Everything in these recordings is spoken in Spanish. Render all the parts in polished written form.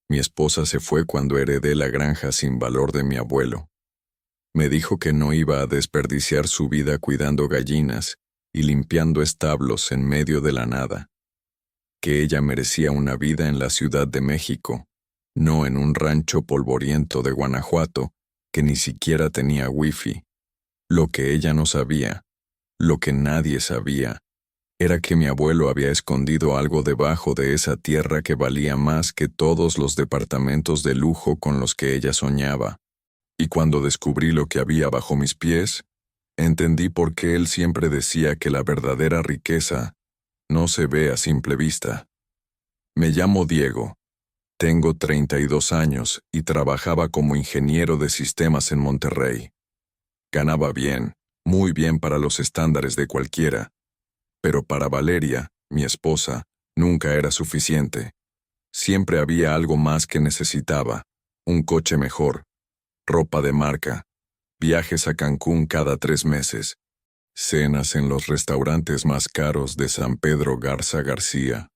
Mi esposa se fue cuando heredé la granja sin valor de mi abuelo. Me dijo que no iba a desperdiciar su vida cuidando gallinas y limpiando establos en medio de la nada, que ella merecía una vida en la Ciudad de México, no en un rancho polvoriento de Guanajuato que ni siquiera tenía wifi. Lo que ella no sabía, lo que nadie sabía, era que mi abuelo había escondido algo debajo de esa tierra que valía más que todos los departamentos de lujo con los que ella soñaba. Y cuando descubrí lo que había bajo mis pies, entendí por qué él siempre decía que la verdadera riqueza no se ve a simple vista. Me llamo Diego, tengo 32 años y trabajaba como ingeniero de sistemas en Monterrey. Ganaba bien, muy bien para los estándares de cualquiera, pero para Valeria, mi esposa, nunca era suficiente. Siempre había algo más que necesitaba: un coche mejor, ropa de marca, viajes a Cancún cada 3 meses, cenas en los restaurantes más caros de San Pedro Garza García.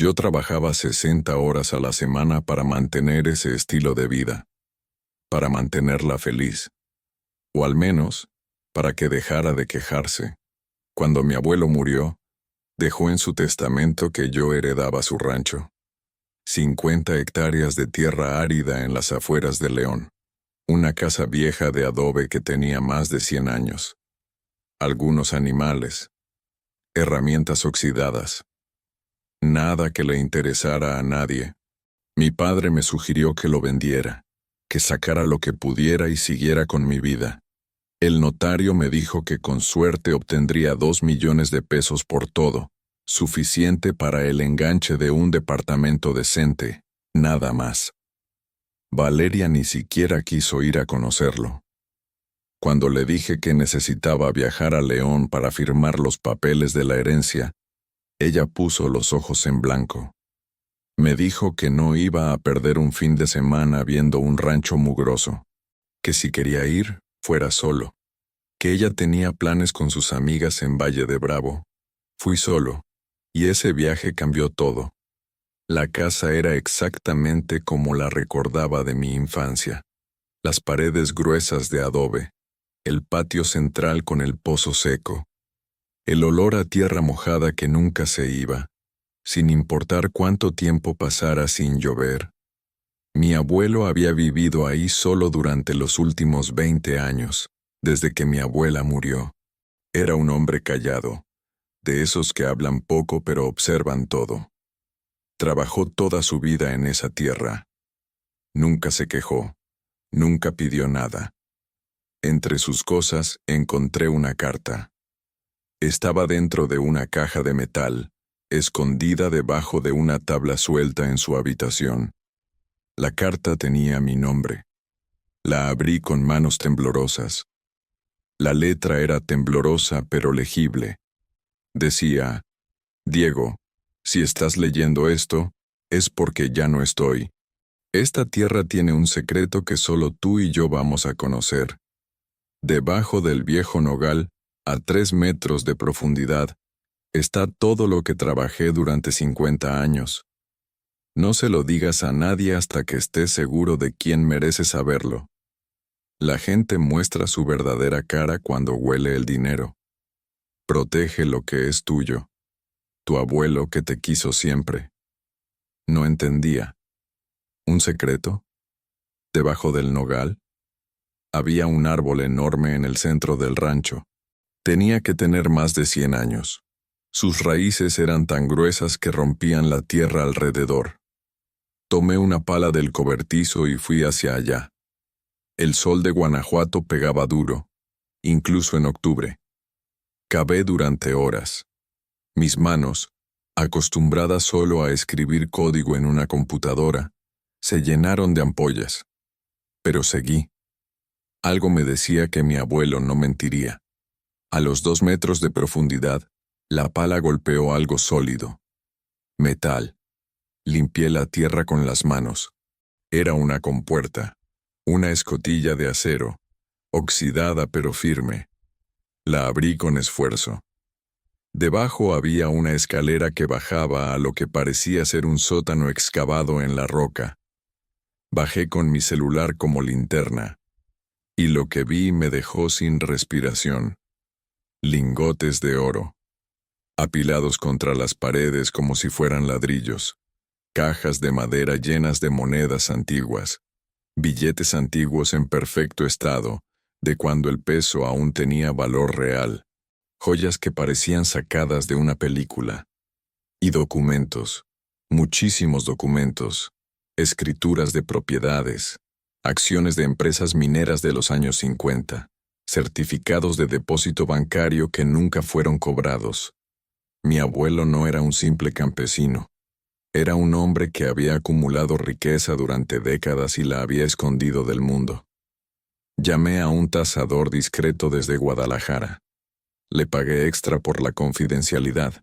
Yo trabajaba 60 horas a la semana para mantener ese estilo de vida, para mantenerla feliz, o al menos, para que dejara de quejarse. Cuando mi abuelo murió, dejó en su testamento que yo heredaba su rancho. 50 hectáreas de tierra árida en las afueras de León. Una casa vieja de adobe que tenía más de 100 años. Algunos animales. Herramientas oxidadas. Nada que le interesara a nadie. Mi padre me sugirió que lo vendiera, que sacara lo que pudiera y siguiera con mi vida. El notario me dijo que con suerte obtendría 2 millones de pesos por todo, suficiente para el enganche de un departamento decente, nada más. Valeria ni siquiera quiso ir a conocerlo. Cuando le dije que necesitaba viajar a León para firmar los papeles de la herencia, ella puso los ojos en blanco. Me dijo que no iba a perder un fin de semana viendo un rancho mugroso, que si quería ir, fuera solo, que ella tenía planes con sus amigas en Valle de Bravo. Fui solo, y ese viaje cambió todo. La casa era exactamente como la recordaba de mi infancia. Las paredes gruesas de adobe, el patio central con el pozo seco, el olor a tierra mojada que nunca se iba, sin importar cuánto tiempo pasara sin llover. Mi abuelo había vivido ahí solo durante los últimos 20 años, desde que mi abuela murió. Era un hombre callado, de esos que hablan poco pero observan todo. Trabajó toda su vida en esa tierra. Nunca se quejó, nunca pidió nada. Entre sus cosas encontré una carta. Estaba dentro de una caja de metal, escondida debajo de una tabla suelta en su habitación. La carta tenía mi nombre. La abrí con manos temblorosas. La letra era temblorosa pero legible. Decía: Diego, si estás leyendo esto, es porque ya no estoy. Esta tierra tiene un secreto que solo tú y yo vamos a conocer. Debajo del viejo nogal, a 3 metros de profundidad, está todo lo que trabajé durante 50 años. No se lo digas a nadie hasta que estés seguro de quién merece saberlo. La gente muestra su verdadera cara cuando huele el dinero. Protege lo que es tuyo. Tu abuelo que te quiso siempre. No entendía. ¿Un secreto? Debajo del nogal había un árbol enorme en el centro del rancho. Tenía que tener más de 100 años. Sus raíces eran tan gruesas que rompían la tierra alrededor. Tomé una pala del cobertizo y fui hacia allá. El sol de Guanajuato pegaba duro, incluso en octubre. Cavé durante horas. Mis manos, acostumbradas solo a escribir código en una computadora, se llenaron de ampollas. Pero seguí. Algo me decía que mi abuelo no mentiría. A los 2 metros de profundidad, la pala golpeó algo sólido. Metal. Limpié la tierra con las manos. Era una compuerta, una escotilla de acero, oxidada pero firme. La abrí con esfuerzo. Debajo había una escalera que bajaba a lo que parecía ser un sótano excavado en la roca. Bajé con mi celular como linterna, y lo que vi me dejó sin respiración. Lingotes de oro, apilados contra las paredes como si fueran ladrillos, cajas de madera llenas de monedas antiguas, billetes antiguos en perfecto estado, de cuando el peso aún tenía valor real, joyas que parecían sacadas de una película, y documentos, muchísimos documentos, escrituras de propiedades, acciones de empresas mineras de los años 50, certificados de depósito bancario que nunca fueron cobrados. Mi abuelo no era un simple campesino. Era un hombre que había acumulado riqueza durante décadas y la había escondido del mundo. Llamé a un tasador discreto desde Guadalajara. Le pagué extra por la confidencialidad.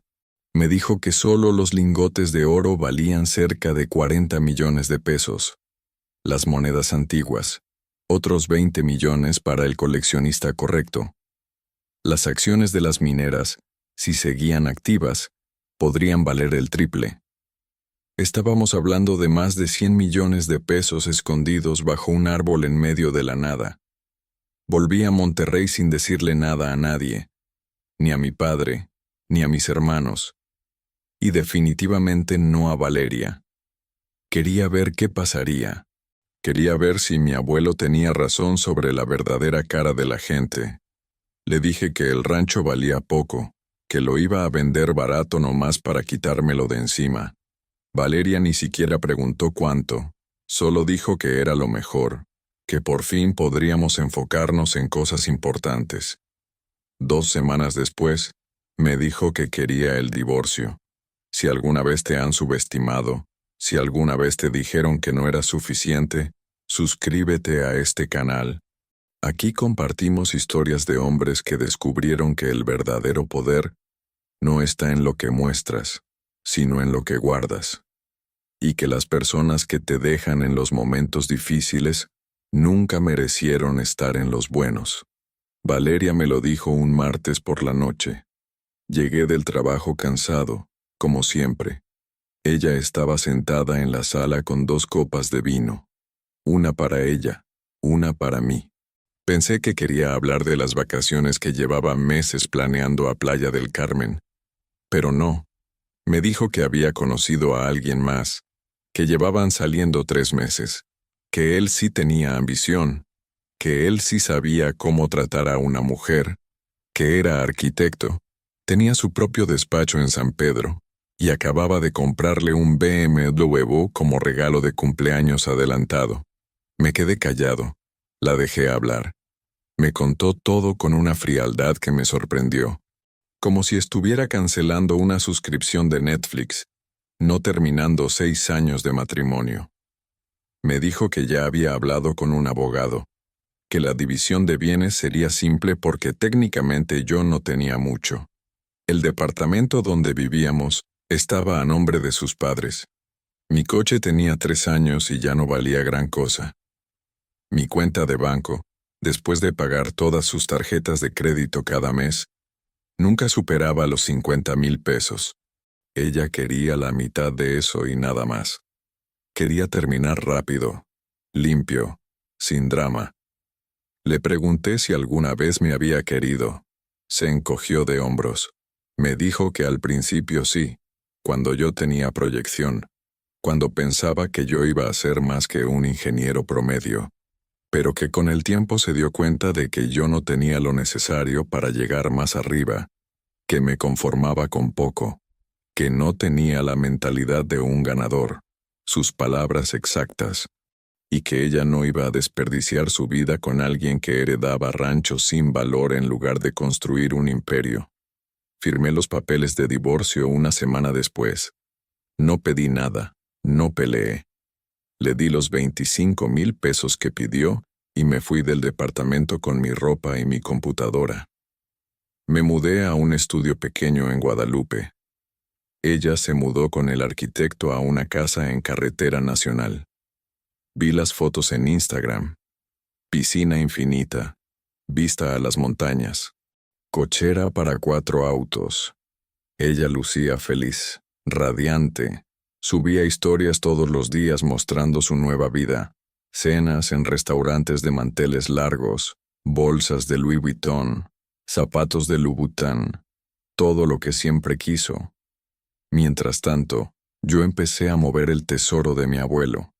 Me dijo que solo los lingotes de oro valían cerca de 40 millones de pesos. Las monedas antiguas, otros 20 millones para el coleccionista correcto. Las acciones de las mineras, si seguían activas, podrían valer el triple. Estábamos hablando de más de 100 millones de pesos escondidos bajo un árbol en medio de la nada. Volví a Monterrey sin decirle nada a nadie, ni a mi padre, ni a mis hermanos, y definitivamente no a Valeria. Quería ver qué pasaría. Quería ver si mi abuelo tenía razón sobre la verdadera cara de la gente. Le dije que el rancho valía poco, que lo iba a vender barato nomás para quitármelo de encima. Valeria ni siquiera preguntó cuánto, solo dijo que era lo mejor, que por fin podríamos enfocarnos en cosas importantes. 2 semanas después, me dijo que quería el divorcio. Si alguna vez te han subestimado, si alguna vez te dijeron que no era suficiente, suscríbete a este canal. Aquí compartimos historias de hombres que descubrieron que el verdadero poder no está en lo que muestras, sino en lo que guardas. Y que las personas que te dejan en los momentos difíciles nunca merecieron estar en los buenos. Valeria me lo dijo un martes por la noche. Llegué del trabajo cansado, como siempre. Ella estaba sentada en la sala con 2 copas de vino. Una para ella, una para mí. Pensé que quería hablar de las vacaciones que llevaba meses planeando a Playa del Carmen. Pero no. Me dijo que había conocido a alguien más, que llevaban saliendo 3 meses, que él sí tenía ambición, que él sí sabía cómo tratar a una mujer, que era arquitecto, tenía su propio despacho en San Pedro, y acababa de comprarle un BMW como regalo de cumpleaños adelantado. Me quedé callado, la dejé hablar. Me contó todo con una frialdad que me sorprendió, como si estuviera cancelando una suscripción de Netflix, no terminando 6 años de matrimonio. Me dijo que ya había hablado con un abogado, que la división de bienes sería simple porque técnicamente yo no tenía mucho. El departamento donde vivíamos estaba a nombre de sus padres. Mi coche tenía 3 años y ya no valía gran cosa. Mi cuenta de banco, después de pagar todas sus tarjetas de crédito cada mes, nunca superaba los 50,000 pesos. Ella quería la mitad de eso y nada más. Quería terminar rápido, limpio, sin drama. Le pregunté si alguna vez me había querido. Se encogió de hombros. Me dijo que al principio sí, cuando yo tenía proyección, cuando pensaba que yo iba a ser más que un ingeniero promedio, pero que con el tiempo se dio cuenta de que yo no tenía lo necesario para llegar más arriba, que me conformaba con poco, que no tenía la mentalidad de un ganador, sus palabras exactas, y que ella no iba a desperdiciar su vida con alguien que heredaba ranchos sin valor en lugar de construir un imperio. Firmé los papeles de divorcio una semana después. No pedí nada, no peleé. Le di los 25,000 pesos que pidió y me fui del departamento con mi ropa y mi computadora. Me mudé a un estudio pequeño en Guadalupe. Ella se mudó con el arquitecto a una casa en Carretera Nacional. Vi las fotos en Instagram. Piscina infinita, vista a las montañas, cochera para 4 autos, Ella lucía feliz, radiante. Subía historias todos los días mostrando su nueva vida. Cenas en restaurantes de manteles largos, bolsas de Louis Vuitton, zapatos de Louboutin, todo lo que siempre quiso. Mientras tanto, yo empecé a mover el tesoro de mi abuelo.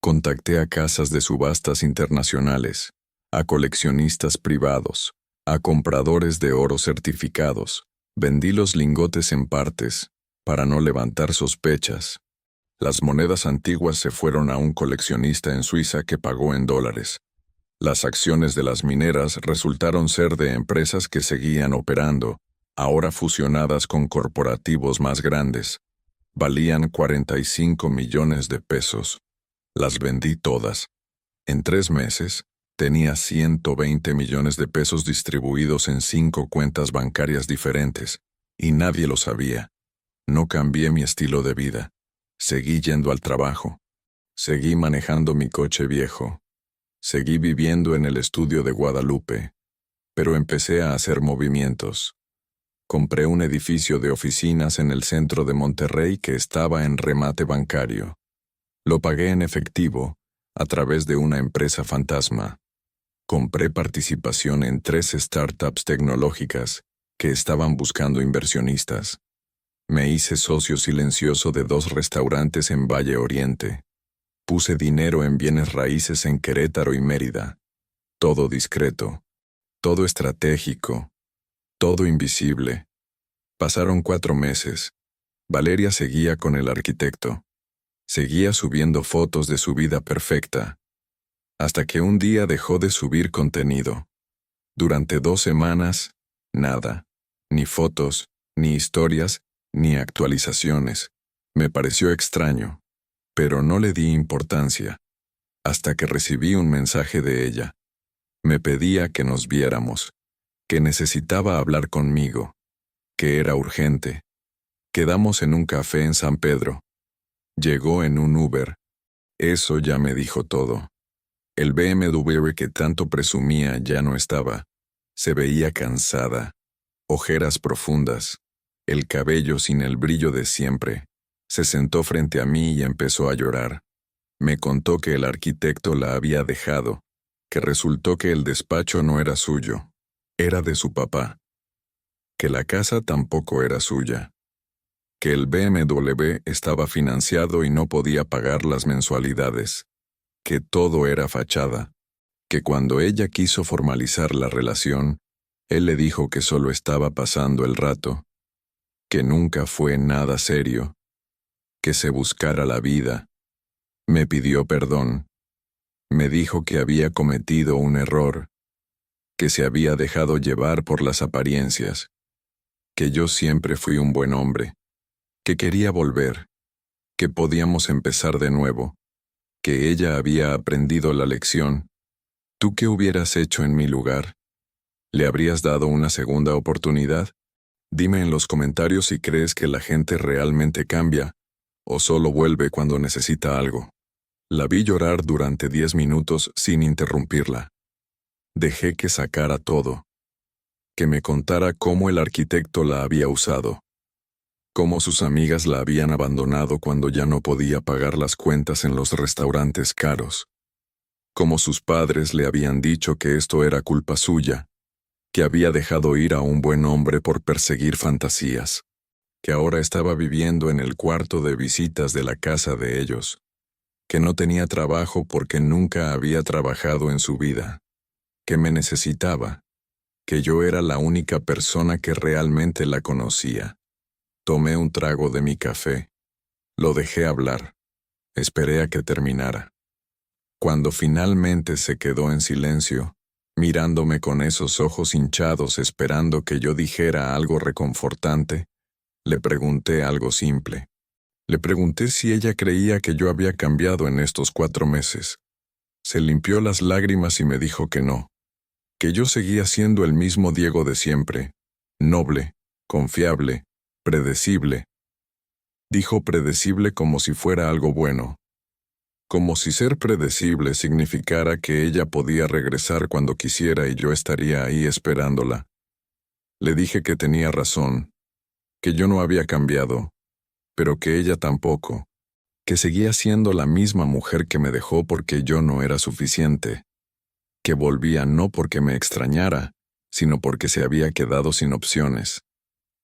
Contacté a casas de subastas internacionales, a coleccionistas privados, a compradores de oro certificados. Vendí los lingotes en partes, para no levantar sospechas. Las monedas antiguas se fueron a un coleccionista en Suiza que pagó en dólares. Las acciones de las mineras resultaron ser de empresas que seguían operando, ahora fusionadas con corporativos más grandes. Valían 45 millones de pesos. Las vendí todas. En 3 meses, tenía 120 millones de pesos distribuidos en 5 cuentas bancarias diferentes, y nadie lo sabía. No cambié mi estilo de vida. Seguí yendo al trabajo. Seguí manejando mi coche viejo. Seguí viviendo en el estudio de Guadalupe. Pero empecé a hacer movimientos. Compré un edificio de oficinas en el centro de Monterrey que estaba en remate bancario. Lo pagué en efectivo, a través de una empresa fantasma. Compré participación en 3 startups tecnológicas que estaban buscando inversionistas. Me hice socio silencioso de 2 restaurantes en Valle Oriente. Puse dinero en bienes raíces en Querétaro y Mérida. Todo discreto, todo estratégico, todo invisible. Pasaron 4 meses. Valeria seguía con el arquitecto. Seguía subiendo fotos de su vida perfecta. Hasta que un día dejó de subir contenido. Durante 2 semanas, nada. Ni fotos, ni historias, ni actualizaciones. Me pareció extraño, pero no le di importancia, hasta que recibí un mensaje de ella. Me pedía que nos viéramos, que necesitaba hablar conmigo, que era urgente. Quedamos en un café en San Pedro. Llegó en un Uber. Eso ya me dijo todo. El BMW que tanto presumía ya no estaba. Se veía cansada, ojeras profundas, el cabello sin el brillo de siempre. Se sentó frente a mí y empezó a llorar. Me contó que el arquitecto la había dejado, que resultó que el despacho no era suyo, era de su papá, que la casa tampoco era suya, que el BMW estaba financiado y no podía pagar las mensualidades, que todo era fachada, que cuando ella quiso formalizar la relación, él le dijo que solo estaba pasando el rato, que nunca fue nada serio, que se buscara la vida. Me pidió perdón. Me dijo que había cometido un error, que se había dejado llevar por las apariencias, que yo siempre fui un buen hombre, que quería volver, que podíamos empezar de nuevo, que ella había aprendido la lección. ¿Tú qué hubieras hecho en mi lugar? ¿Le habrías dado una segunda oportunidad? Dime en los comentarios si crees que la gente realmente cambia o solo vuelve cuando necesita algo. La vi llorar durante 10 minutos sin interrumpirla. Dejé que sacara todo. Que me contara cómo el arquitecto la había usado. Cómo sus amigas la habían abandonado cuando ya no podía pagar las cuentas en los restaurantes caros. Cómo sus padres le habían dicho que esto era culpa suya, que había dejado ir a un buen hombre por perseguir fantasías, que ahora estaba viviendo en el cuarto de visitas de la casa de ellos, que no tenía trabajo porque nunca había trabajado en su vida, que me necesitaba, que yo era la única persona que realmente la conocía. Tomé un trago de mi café. Lo dejé hablar. Esperé a que terminara. Cuando finalmente se quedó en silencio, mirándome con esos ojos hinchados esperando que yo dijera algo reconfortante, le pregunté algo simple. Le pregunté si ella creía que yo había cambiado en estos 4 meses. Se limpió las lágrimas y me dijo que no, que yo seguía siendo el mismo Diego de siempre, noble, confiable, predecible. Dijo predecible como si fuera algo bueno. Como si ser predecible significara que ella podía regresar cuando quisiera y yo estaría ahí esperándola. Le dije que tenía razón, que yo no había cambiado, pero que ella tampoco, que seguía siendo la misma mujer que me dejó porque yo no era suficiente, que volvía no porque me extrañara, sino porque se había quedado sin opciones,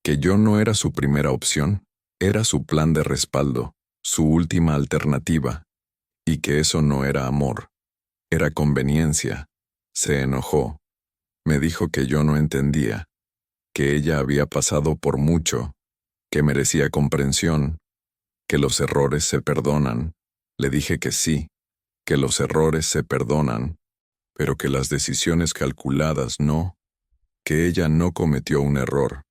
que yo no era su primera opción, era su plan de respaldo, su última alternativa, y que eso no era amor, era conveniencia. Se enojó, me dijo que yo no entendía, que ella había pasado por mucho, que merecía comprensión, que los errores se perdonan. Le dije que sí, que los errores se perdonan, pero que las decisiones calculadas no, que ella no cometió un error.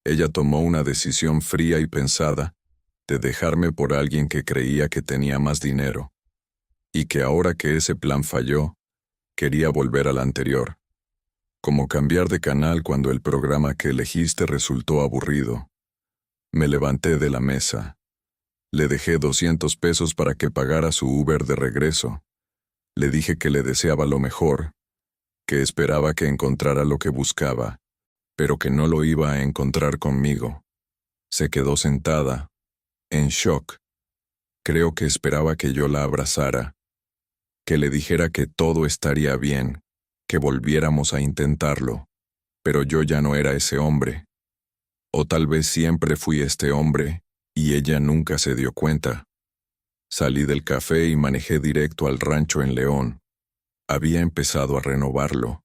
Ella tomó una decisión fría y pensada de dejarme por alguien que creía que tenía más dinero, y que ahora que ese plan falló, quería volver al anterior. Como cambiar de canal cuando el programa que elegiste resultó aburrido. Me levanté de la mesa. Le dejé 200 pesos para que pagara su Uber de regreso. Le dije que le deseaba lo mejor, que esperaba que encontrara lo que buscaba, pero que no lo iba a encontrar conmigo. Se quedó sentada, en shock. Creo que esperaba que yo la abrazara, que le dijera que todo estaría bien, que volviéramos a intentarlo, pero yo ya no era ese hombre. O tal vez siempre fui este hombre, y ella nunca se dio cuenta. Salí del café y manejé directo al rancho en León. Había empezado a renovarlo.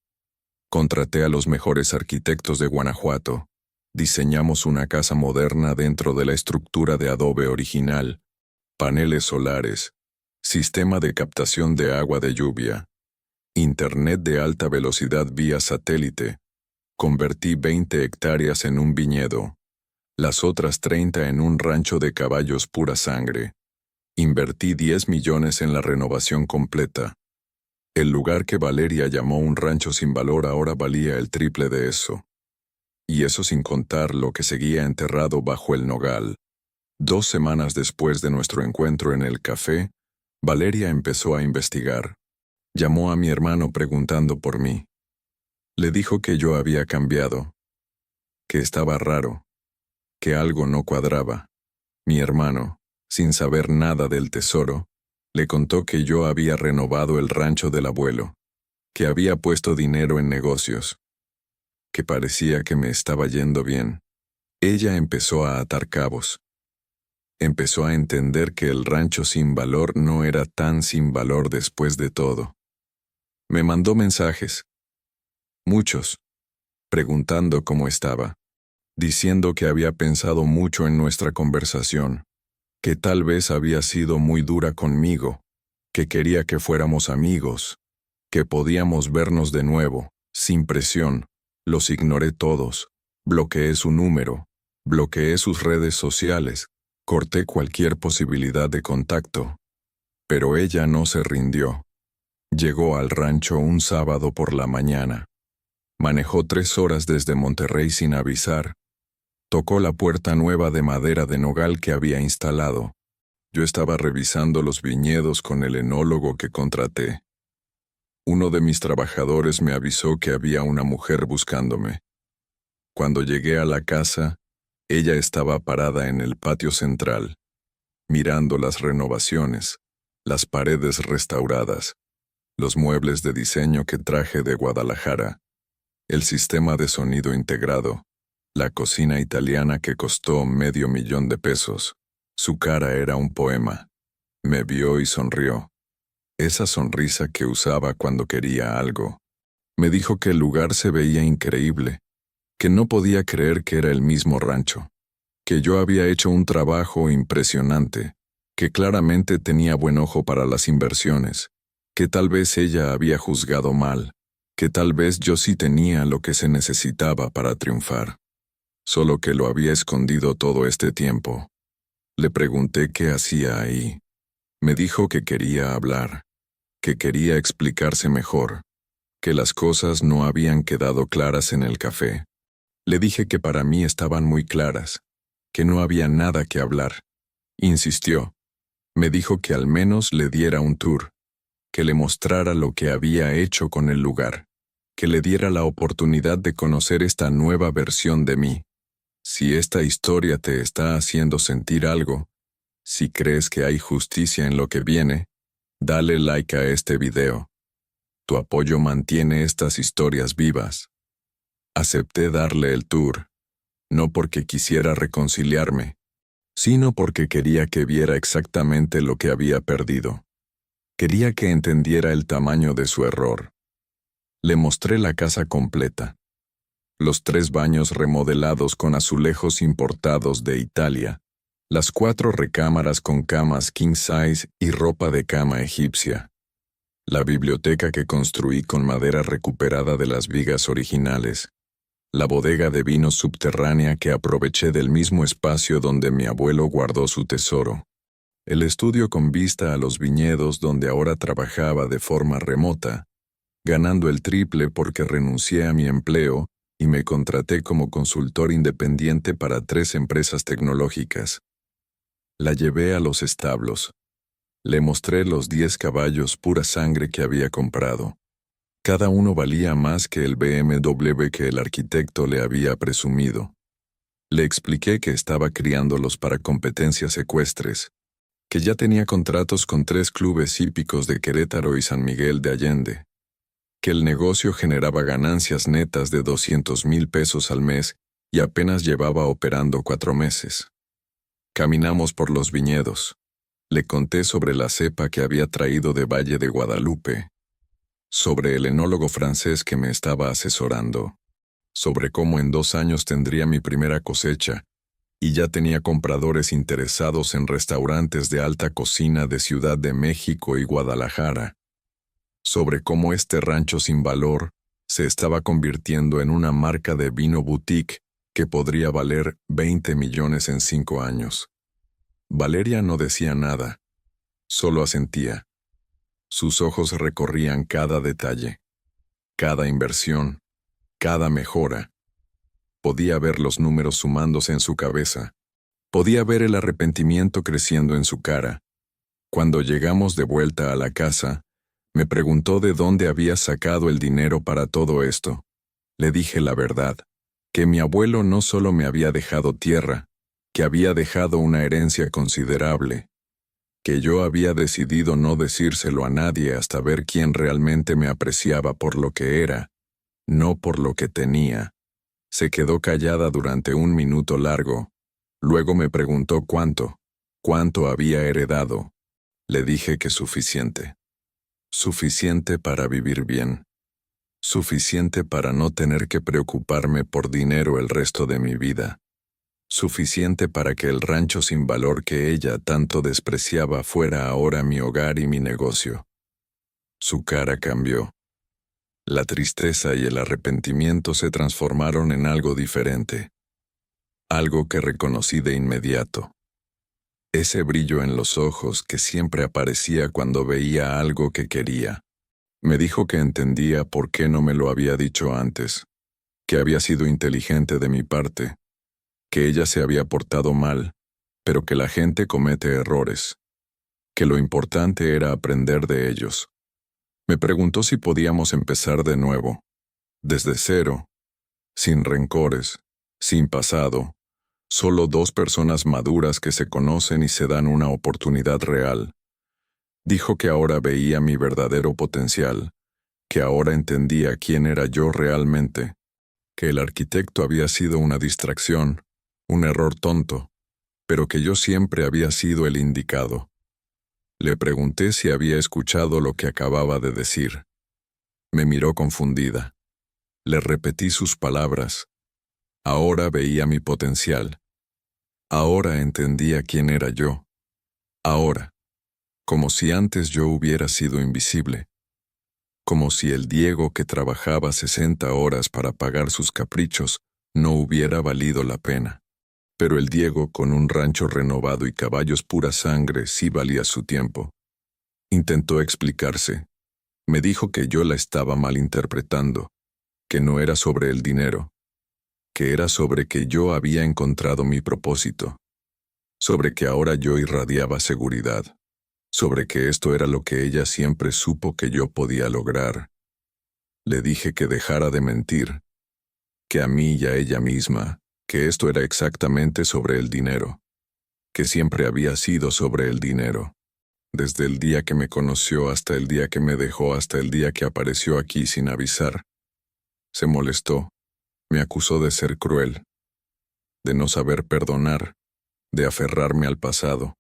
Contraté a los mejores arquitectos de Guanajuato. Diseñamos una casa moderna dentro de la estructura de adobe original, paneles solares, sistema de captación de agua de lluvia, internet de alta velocidad vía satélite. Convertí 20 hectáreas en un viñedo, las otras 30 en un rancho de caballos pura sangre. Invertí 10 millones en la renovación completa. El lugar que Valeria llamó un rancho sin valor ahora valía el triple de eso. Y eso sin contar lo que seguía enterrado bajo el nogal. 2 semanas después de nuestro encuentro en el café, Valeria empezó a investigar. Llamó a mi hermano preguntando por mí. Le dijo que yo había cambiado, que estaba raro, que algo no cuadraba. Mi hermano, sin saber nada del tesoro, le contó que yo había renovado el rancho del abuelo, que había puesto dinero en negocios, que parecía que me estaba yendo bien. Ella empezó a atar cabos. Empezó a entender que el rancho sin valor no era tan sin valor después de todo. Me mandó mensajes, muchos, preguntando cómo estaba, diciendo que había pensado mucho en nuestra conversación, que tal vez había sido muy dura conmigo, que quería que fuéramos amigos, que podíamos vernos de nuevo, sin presión. Los ignoré todos, bloqueé su número, bloqueé sus redes sociales, corté cualquier posibilidad de contacto. Pero ella no se rindió. Llegó al rancho un sábado por la mañana. Manejó 3 horas desde Monterrey sin avisar. Tocó la puerta nueva de madera de nogal que había instalado. Yo estaba revisando los viñedos con el enólogo que contraté. Uno de mis trabajadores me avisó que había una mujer buscándome. Cuando llegué a la casa, ella estaba parada en el patio central, mirando las renovaciones, las paredes restauradas, los muebles de diseño que traje de Guadalajara, el sistema de sonido integrado, la cocina italiana que costó $500,000. Su cara era un poema. Me vio y sonrió. Esa sonrisa que usaba cuando quería algo. Me dijo que el lugar se veía increíble, que no podía creer que era el mismo rancho, que yo había hecho un trabajo impresionante, que claramente tenía buen ojo para las inversiones, que tal vez ella había juzgado mal, que tal vez yo sí tenía lo que se necesitaba para triunfar, solo que lo había escondido todo este tiempo. Le pregunté qué hacía ahí. Me dijo que quería hablar, que quería explicarse mejor, que las cosas no habían quedado claras en el café. Le dije que para mí estaban muy claras, que no había nada que hablar. Insistió. Me dijo que al menos le diera un tour, que le mostrara lo que había hecho con el lugar, que le diera la oportunidad de conocer esta nueva versión de mí. Si esta historia te está haciendo sentir algo, si crees que hay justicia en lo que viene, dale like a este video. Tu apoyo mantiene estas historias vivas. Acepté darle el tour, no porque quisiera reconciliarme, sino porque quería que viera exactamente lo que había perdido. Quería que entendiera el tamaño de su error. Le mostré la casa completa. Los 3 baños remodelados con azulejos importados de Italia, las 4 recámaras con camas king size y ropa de cama egipcia, la biblioteca que construí con madera recuperada de las vigas originales, la bodega de vinos subterránea que aproveché del mismo espacio donde mi abuelo guardó su tesoro, el estudio con vista a los viñedos donde ahora trabajaba de forma remota, ganando el triple porque renuncié a mi empleo y me contraté como consultor independiente para 3 empresas tecnológicas. La llevé a los establos. Le mostré los 10 caballos pura sangre que había comprado. Cada uno valía más que el BMW que el arquitecto le había presumido. Le expliqué que estaba criándolos para competencias ecuestres, que ya tenía contratos con 3 clubes hípicos de Querétaro y San Miguel de Allende, que el negocio generaba ganancias netas de 200,000 pesos al mes y apenas llevaba operando 4 meses. Caminamos por los viñedos. Le conté sobre la cepa que había traído de Valle de Guadalupe, sobre el enólogo francés que me estaba asesorando, sobre cómo en 2 años tendría mi primera cosecha y ya tenía compradores interesados en restaurantes de alta cocina de Ciudad de México y Guadalajara, sobre cómo este rancho sin valor se estaba convirtiendo en una marca de vino boutique que podría valer 20 millones en 5 años. Valeria no decía nada, solo asentía. Sus ojos recorrían cada detalle, cada inversión, cada mejora. Podía ver los números sumándose en su cabeza. Podía ver el arrepentimiento creciendo en su cara. Cuando llegamos de vuelta a la casa, me preguntó de dónde había sacado el dinero para todo esto. Le dije la verdad, que mi abuelo no solo me había dejado tierra, que había dejado una herencia considerable, que yo había decidido no decírselo a nadie hasta ver quién realmente me apreciaba por lo que era, no por lo que tenía. Se quedó callada durante 1 minuto largo. Luego me preguntó cuánto había heredado. Le dije que suficiente. Suficiente para vivir bien. Suficiente para no tener que preocuparme por dinero el resto de mi vida. Suficiente para que el rancho sin valor que ella tanto despreciaba fuera ahora mi hogar y mi negocio. Su cara cambió. La tristeza y el arrepentimiento se transformaron en algo diferente. Algo que reconocí de inmediato. Ese brillo en los ojos que siempre aparecía cuando veía algo que quería. Me dijo que entendía por qué no me lo había dicho antes, que había sido inteligente de mi parte, que ella se había portado mal, pero que la gente comete errores, que lo importante era aprender de ellos. Me preguntó si podíamos empezar de nuevo, desde cero, sin rencores, sin pasado, solo 2 personas maduras que se conocen y se dan una oportunidad real. Dijo que ahora veía mi verdadero potencial, que ahora entendía quién era yo realmente, que el arquitecto había sido una distracción, un error tonto, pero que yo siempre había sido el indicado. Le pregunté si había escuchado lo que acababa de decir. Me miró confundida. Le repetí sus palabras. Ahora veía mi potencial. Ahora entendía quién era yo. Ahora, como si antes yo hubiera sido invisible. Como si el Diego que trabajaba 60 horas para pagar sus caprichos no hubiera valido la pena. Pero el Diego con un rancho renovado y caballos pura sangre sí valía su tiempo. Intentó explicarse. Me dijo que yo la estaba malinterpretando, que no era sobre el dinero, que era sobre que yo había encontrado mi propósito, sobre que ahora yo irradiaba seguridad, sobre que esto era lo que ella siempre supo que yo podía lograr. Le dije que dejara de mentir, que a mí y a ella misma, que esto era exactamente sobre el dinero, que siempre había sido sobre el dinero. Desde el día que me conoció hasta el día que me dejó hasta el día que apareció aquí sin avisar. Se molestó, me acusó de ser cruel, de no saber perdonar, de aferrarme al pasado.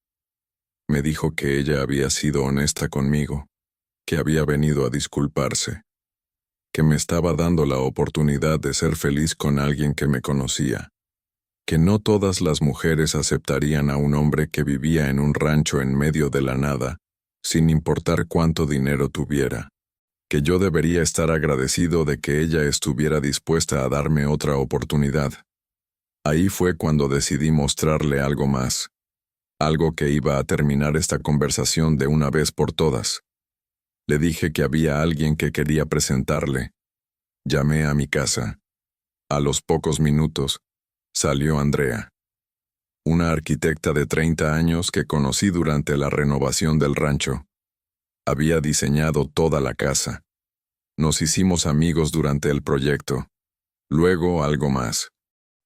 Me dijo que ella había sido honesta conmigo, que había venido a disculparse, que me estaba dando la oportunidad de ser feliz con alguien que me conocía, que no todas las mujeres aceptarían a un hombre que vivía en un rancho en medio de la nada, sin importar cuánto dinero tuviera, que yo debería estar agradecido de que ella estuviera dispuesta a darme otra oportunidad. Ahí fue cuando decidí mostrarle algo más, algo que iba a terminar esta conversación de una vez por todas. Le dije que había alguien que quería presentarle. Llamé a mi casa. A los pocos minutos, salió Andrea, una arquitecta de 30 años que conocí durante la renovación del rancho. Había diseñado toda la casa. Nos hicimos amigos durante el proyecto. Luego algo más.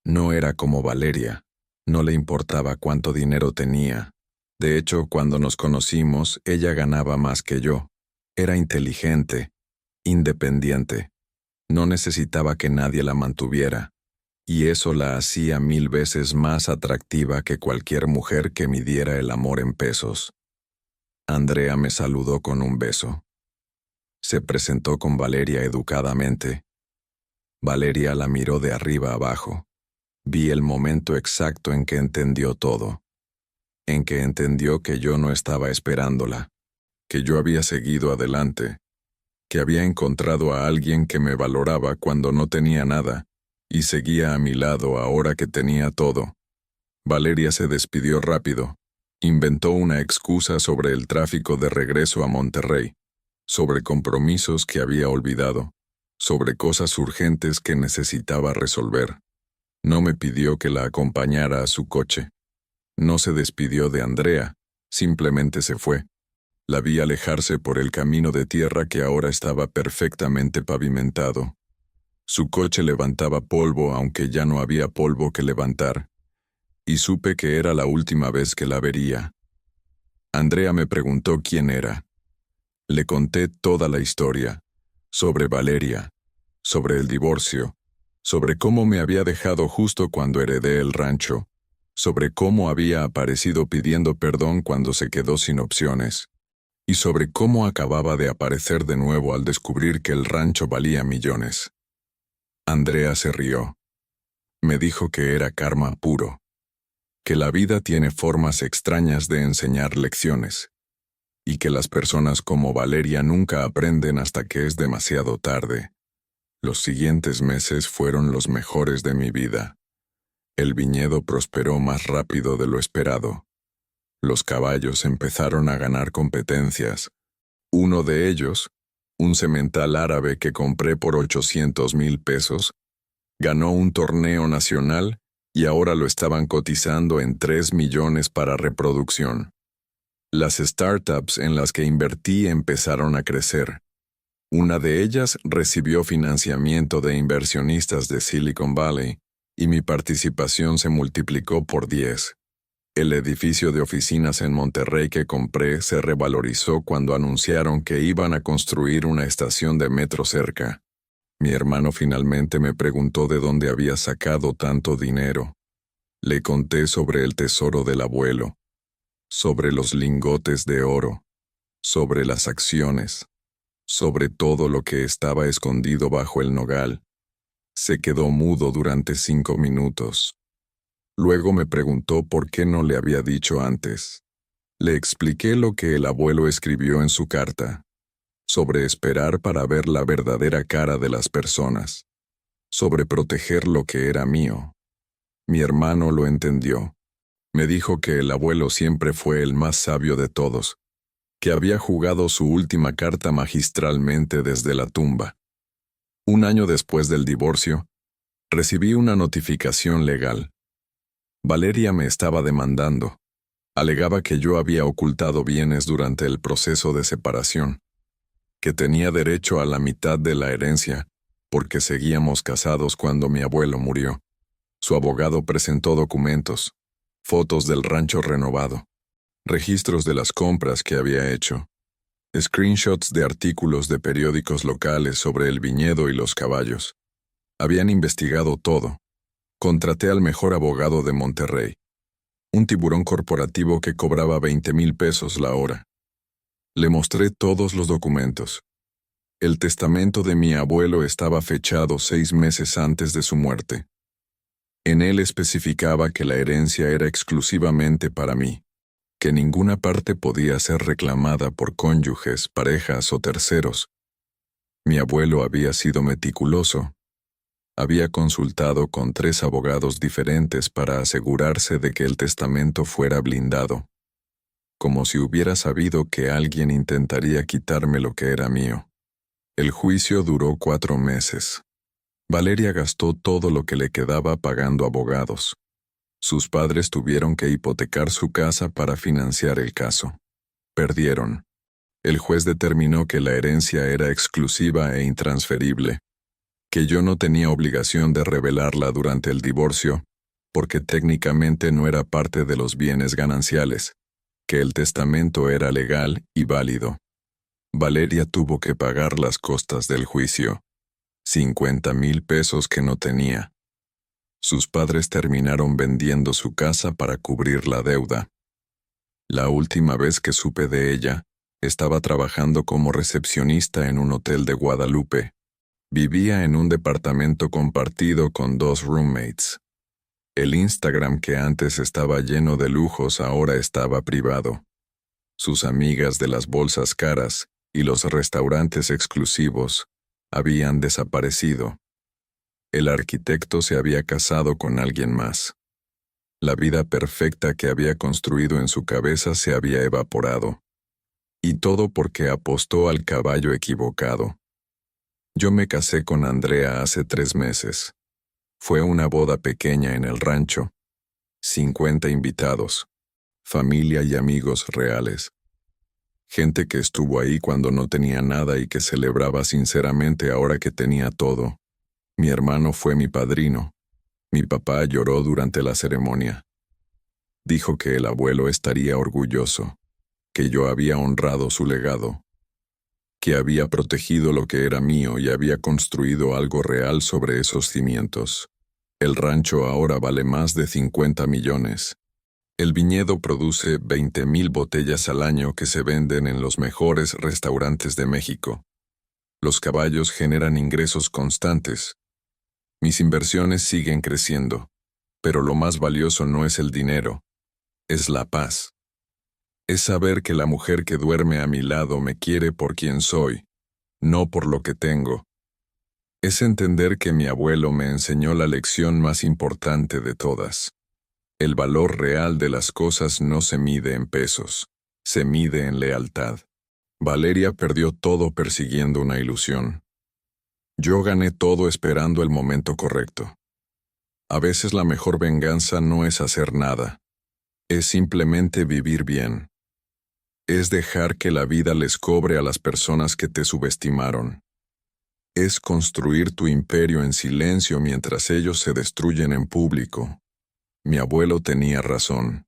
No era como Valeria. No le importaba cuánto dinero tenía. De hecho, cuando nos conocimos, ella ganaba más que yo. Era inteligente, independiente. No necesitaba que nadie la mantuviera. Y eso la hacía 1000 veces más atractiva que cualquier mujer que midiera el amor en pesos. Andrea me saludó con un beso. Se presentó con Valeria educadamente. Valeria la miró de arriba abajo. Vi el momento exacto en que entendió todo. En que entendió que yo no estaba esperándola, que yo había seguido adelante, que había encontrado a alguien que me valoraba cuando no tenía nada, y seguía a mi lado ahora que tenía todo. Valeria se despidió rápido. Inventó una excusa sobre el tráfico de regreso a Monterrey, sobre compromisos que había olvidado, sobre cosas urgentes que necesitaba resolver. No me pidió que la acompañara a su coche. No se despidió de Andrea, simplemente se fue. La vi alejarse por el camino de tierra que ahora estaba perfectamente pavimentado. Su coche levantaba polvo aunque ya no había polvo que levantar, y supe que era la última vez que la vería. Andrea me preguntó quién era. Le conté toda la historia, sobre Valeria, sobre el divorcio, sobre cómo me había dejado justo cuando heredé el rancho, sobre cómo había aparecido pidiendo perdón cuando se quedó sin opciones, y sobre cómo acababa de aparecer de nuevo al descubrir que el rancho valía millones. Andrea se rió. Me dijo que era karma puro, que la vida tiene formas extrañas de enseñar lecciones, y que las personas como Valeria nunca aprenden hasta que es demasiado tarde. Los siguientes meses fueron los mejores de mi vida. El viñedo prosperó más rápido de lo esperado. Los caballos empezaron a ganar competencias. Uno de ellos, un semental árabe que compré por 800,000 pesos, ganó un torneo nacional y ahora lo estaban cotizando en 3 millones para reproducción. Las startups en las que invertí empezaron a crecer. Una de ellas recibió financiamiento de inversionistas de Silicon Valley y mi participación se multiplicó por 10. El edificio de oficinas en Monterrey que compré se revalorizó cuando anunciaron que iban a construir una estación de metro cerca. Mi hermano finalmente me preguntó de dónde había sacado tanto dinero. Le conté sobre el tesoro del abuelo, sobre los lingotes de oro, sobre las acciones, sobre todo lo que estaba escondido bajo el nogal. Se quedó mudo durante 5 minutos. Luego me preguntó por qué no le había dicho antes. Le expliqué lo que el abuelo escribió en su carta, sobre esperar para ver la verdadera cara de las personas, sobre proteger lo que era mío. Mi hermano lo entendió. Me dijo que el abuelo siempre fue el más sabio de todos, que había jugado su última carta magistralmente desde la tumba. Un año después del divorcio, recibí una notificación legal. Valeria me estaba demandando. Alegaba que yo había ocultado bienes durante el proceso de separación, que tenía derecho a la mitad de la herencia, porque seguíamos casados cuando mi abuelo murió. Su abogado presentó documentos, fotos del rancho renovado, registros de las compras que había hecho, screenshots de artículos de periódicos locales sobre el viñedo y los caballos. Habían investigado todo. Contraté al mejor abogado de Monterrey, un tiburón corporativo que cobraba 20,000 pesos la hora. Le mostré todos los documentos. El testamento de mi abuelo estaba fechado 6 meses antes de su muerte. En él especificaba que la herencia era exclusivamente para mí, que ninguna parte podía ser reclamada por cónyuges, parejas o terceros. Mi abuelo había sido meticuloso. Había consultado con 3 abogados diferentes para asegurarse de que el testamento fuera blindado, como si hubiera sabido que alguien intentaría quitarme lo que era mío. El juicio duró 4 meses. Valeria gastó todo lo que le quedaba pagando abogados. Sus padres tuvieron que hipotecar su casa para financiar el caso. Perdieron. El juez determinó que la herencia era exclusiva e intransferible, que yo no tenía obligación de revelarla durante el divorcio, porque técnicamente no era parte de los bienes gananciales, que el testamento era legal y válido. Valeria tuvo que pagar las costas del juicio, 50,000 pesos que no tenía. Sus padres terminaron vendiendo su casa para cubrir la deuda. La última vez que supe de ella, estaba trabajando como recepcionista en un hotel de Guadalupe. Vivía en un departamento compartido con 2 roommates. El Instagram que antes estaba lleno de lujos ahora estaba privado. Sus amigas de las bolsas caras y los restaurantes exclusivos habían desaparecido. El arquitecto se había casado con alguien más. La vida perfecta que había construido en su cabeza se había evaporado. Y todo porque apostó al caballo equivocado. Yo me casé con Andrea hace 3 meses. Fue una boda pequeña en el rancho. 50 invitados. Familia y amigos reales. Gente que estuvo ahí cuando no tenía nada y que celebraba sinceramente ahora que tenía todo. Mi hermano fue mi padrino. Mi papá lloró durante la ceremonia. Dijo que el abuelo estaría orgulloso, que yo había honrado su legado, que había protegido lo que era mío y había construido algo real sobre esos cimientos. El rancho ahora vale más de 50 millones. El viñedo produce 20,000 botellas al año que se venden en los mejores restaurantes de México. Los caballos generan ingresos constantes. Mis inversiones siguen creciendo, pero lo más valioso no es el dinero, es la paz. Es saber que la mujer que duerme a mi lado me quiere por quien soy, no por lo que tengo. Es entender que mi abuelo me enseñó la lección más importante de todas. El valor real de las cosas no se mide en pesos, se mide en lealtad. Valeria perdió todo persiguiendo una ilusión. Yo gané todo esperando el momento correcto. A veces la mejor venganza no es hacer nada, es simplemente vivir bien. Es dejar que la vida les cobre a las personas que te subestimaron. Es construir tu imperio en silencio mientras ellos se destruyen en público. Mi abuelo tenía razón.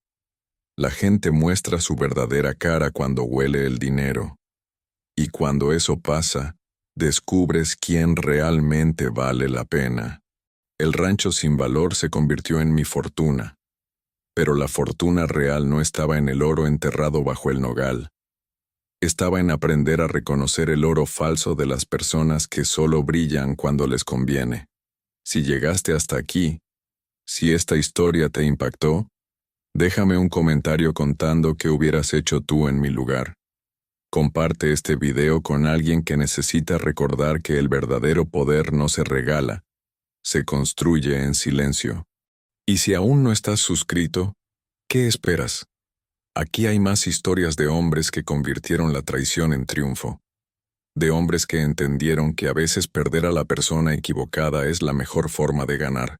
La gente muestra su verdadera cara cuando huele el dinero. Y cuando eso pasa, descubres quién realmente vale la pena. El rancho sin valor se convirtió en mi fortuna. Pero la fortuna real no estaba en el oro enterrado bajo el nogal. Estaba en aprender a reconocer el oro falso de las personas que solo brillan cuando les conviene. Si llegaste hasta aquí, si esta historia te impactó, déjame un comentario contando qué hubieras hecho tú en mi lugar. Comparte este video con alguien que necesita recordar que el verdadero poder no se regala, se construye en silencio. Y si aún no estás suscrito, ¿qué esperas? Aquí hay más historias de hombres que convirtieron la traición en triunfo. De hombres que entendieron que a veces perder a la persona equivocada es la mejor forma de ganar.